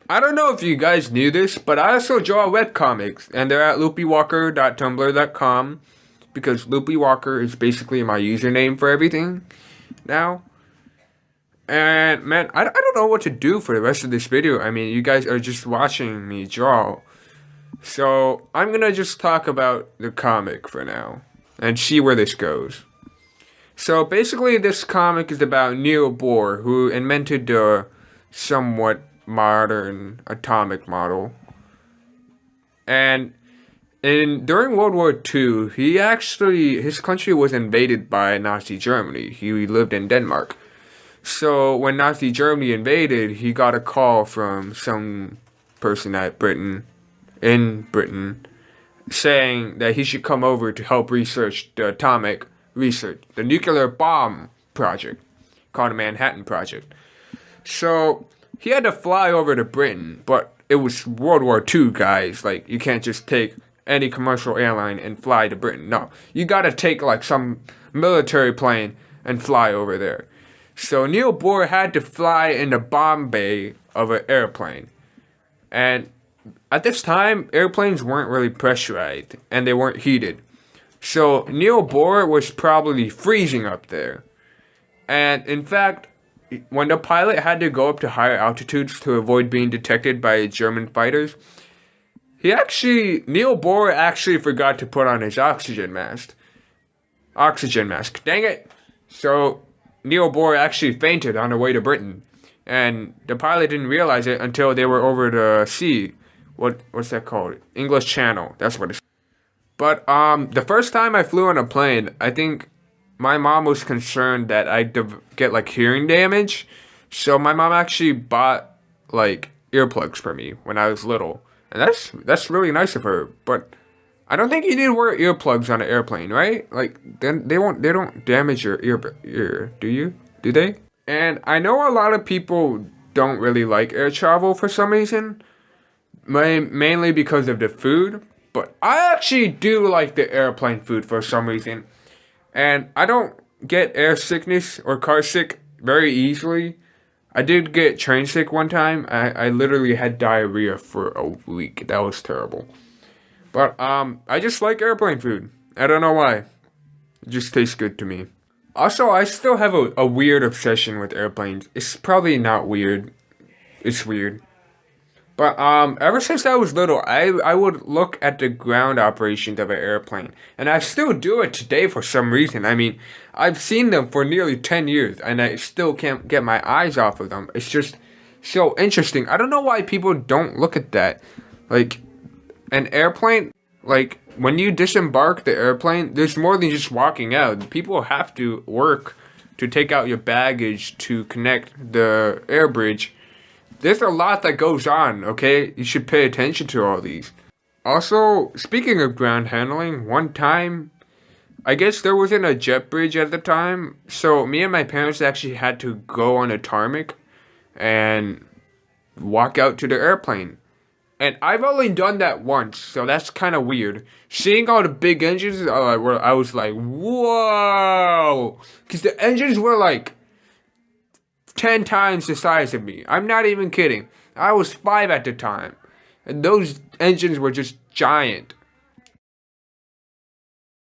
I don't know if you guys knew this, but I also draw webcomics, and they're at loopywalker.tumblr.com because Loopy Walker is basically my username for everything now. And man, I don't know what to do for the rest of this video. I mean, you guys are just watching me draw. So I'm gonna just talk about the comic for now and see where this goes. So basically, this comic is about Neil Bohr, who invented the somewhat modern atomic model. And during World War II, his country was invaded by Nazi Germany. He lived in Denmark. So when Nazi Germany invaded, he got a call from some person in Britain, saying that he should come over to help research the nuclear bomb project, called the Manhattan Project. So he had to fly over to Britain, but it was World War II, guys. Like, you can't just take any commercial airline and fly to Britain. No, you gotta take like some military plane and fly over there. So Neil Bohr had to fly in the bomb bay of an airplane. And at this time, airplanes weren't really pressurized and they weren't heated. So Neil Bohr was probably freezing up there. And in fact, when the pilot had to go up to higher altitudes to avoid being detected by German fighters, Neil Bohr actually forgot to put on his oxygen mask. Dang it! So Neil Bohr actually fainted on the way to Britain, and the pilot didn't realize it until they were over the sea. What's that called? English Channel. That's what it's. But the first time I flew on a plane, I think my mom was concerned that I'd get like hearing damage, so my mom actually bought like earplugs for me when I was little, and that's really nice of her. But I don't think you need to wear earplugs on an airplane, right? Like, then they don't damage your ear, do you? Do they? And I know a lot of people don't really like air travel for some reason, mainly because of the food. But I actually do like the airplane food for some reason, and I don't get air sickness or car sick very easily. I did get train sick one time. I literally had diarrhea for a week. That was terrible. But I just like airplane food. I don't know why. It just tastes good to me. Also, I still have a weird obsession with airplanes. It's probably not weird. It's weird. But ever since I was little, I would look at the ground operations of an airplane. And I still do it today for some reason. I mean, I've seen them for nearly 10 years, and I still can't get my eyes off of them. It's just so interesting. I don't know why people don't look at that. Like, an airplane, like, when you disembark the airplane, there's more than just walking out. People have to work to take out your baggage to connect the air bridge. There's a lot that goes on, okay? You should pay attention to all these. Also, speaking of ground handling, one time, I guess there wasn't a jet bridge at the time, so me and my parents actually had to go on a tarmac and walk out to the airplane. And I've only done that once, so that's kind of weird. Seeing all the big engines, I was like, whoa! Because the engines were like 10 times the size of me. I'm not even kidding. I was 5 at the time. And those engines were just giant.